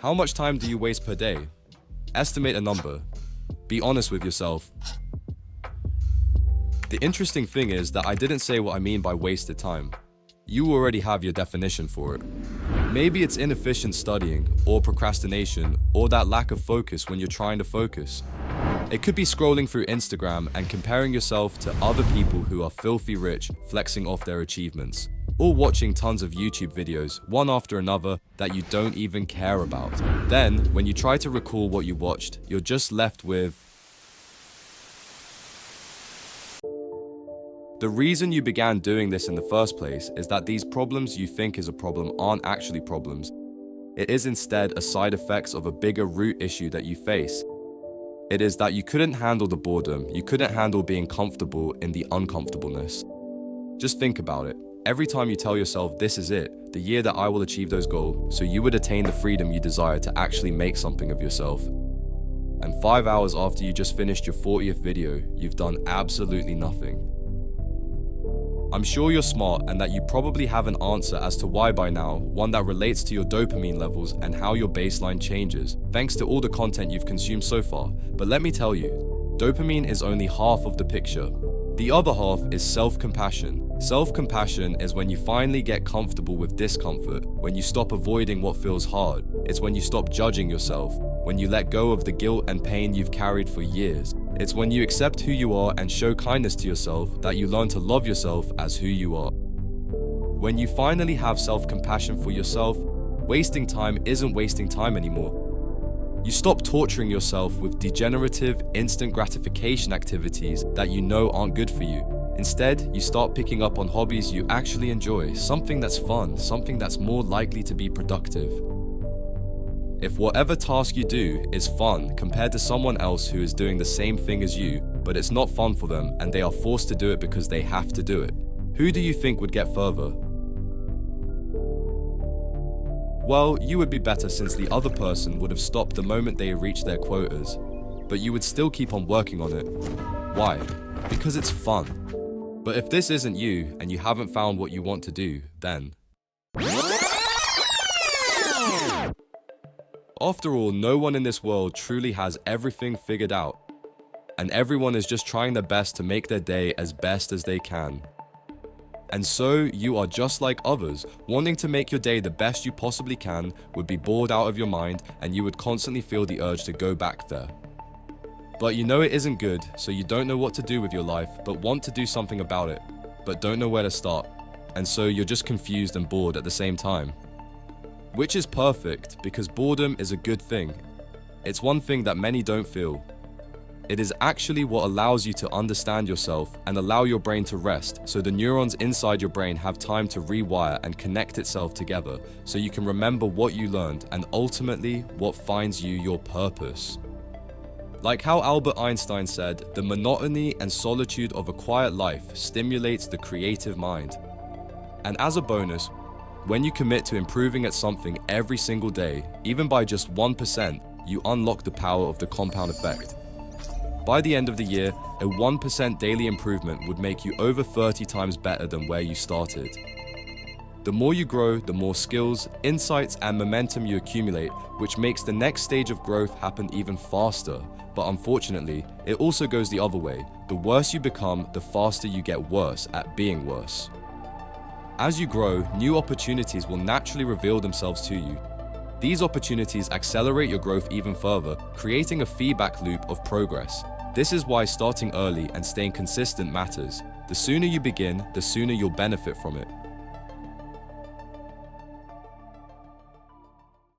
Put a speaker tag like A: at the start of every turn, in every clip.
A: How much time do you waste per day? Estimate a number. Be honest with yourself. The interesting thing is that I didn't say what I mean by wasted time. You already have your definition for it. Maybe it's inefficient studying, or procrastination, or that lack of focus when you're trying to focus. It could be scrolling through Instagram and comparing yourself to other people who are filthy rich, flexing off their achievements. Or watching tons of YouTube videos, one after another, that you don't even care about. Then, when you try to recall what you watched, you're just left with... The reason you began doing this in the first place is that these problems you think is a problem aren't actually problems. It is instead a side effects of a bigger root issue that you face. It is that you couldn't handle the boredom, you couldn't handle being comfortable in the uncomfortableness. Just think about it. Every time you tell yourself this is it, the year that I will achieve those goals, so you would attain the freedom you desire to actually make something of yourself. And 5 hours after you just finished your 40th video, you've done absolutely nothing. I'm sure you're smart and that you probably have an answer as to why by now, one that relates to your dopamine levels and how your baseline changes, thanks to all the content you've consumed so far. But let me tell you, dopamine is only half of the picture. The other half is self-compassion. Self-compassion is when you finally get comfortable with discomfort, when you stop avoiding what feels hard. It's when you stop judging yourself, when you let go of the guilt and pain you've carried for years. It's when you accept who you are and show kindness to yourself that you learn to love yourself as who you are. When you finally have self-compassion for yourself, wasting time isn't wasting time anymore. You stop torturing yourself with degenerative, instant gratification activities that you know aren't good for you. Instead, you start picking up on hobbies you actually enjoy, something that's fun, something that's more likely to be productive. If whatever task you do is fun compared to someone else who is doing the same thing as you, but it's not fun for them and they are forced to do it because they have to do it, who do you think would get further? Well, you would be better since the other person would have stopped the moment they reached their quotas, but you would still keep on working on it. Why? Because it's fun. But if this isn't you and you haven't found what you want to do, then... After all, no one in this world truly has everything figured out, and everyone is just trying their best to make their day as best as they can. And so, you are just like others, wanting to make your day the best you possibly can, would be bored out of your mind, and you would constantly feel the urge to go back there. But you know it isn't good, so you don't know what to do with your life, but want to do something about it, but don't know where to start. And so you're just confused and bored at the same time. Which is perfect, because boredom is a good thing. It's one thing that many don't feel. It is actually what allows you to understand yourself and allow your brain to rest, so the neurons inside your brain have time to rewire and connect itself together, so you can remember what you learned and ultimately what finds you your purpose. Like how Albert Einstein said, the monotony and solitude of a quiet life stimulates the creative mind. And as a bonus, when you commit to improving at something every single day, even by just 1%, you unlock the power of the compound effect. By the end of the year, a 1% daily improvement would make you over 30 times better than where you started. The more you grow, the more skills, insights, and momentum you accumulate, which makes the next stage of growth happen even faster. But unfortunately, it also goes the other way. The worse you become, the faster you get worse at being worse. As you grow, new opportunities will naturally reveal themselves to you. These opportunities accelerate your growth even further, creating a feedback loop of progress. This is why starting early and staying consistent matters. The sooner you begin, the sooner you'll benefit from it.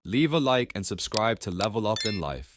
A: Leave a like and subscribe to level up in life.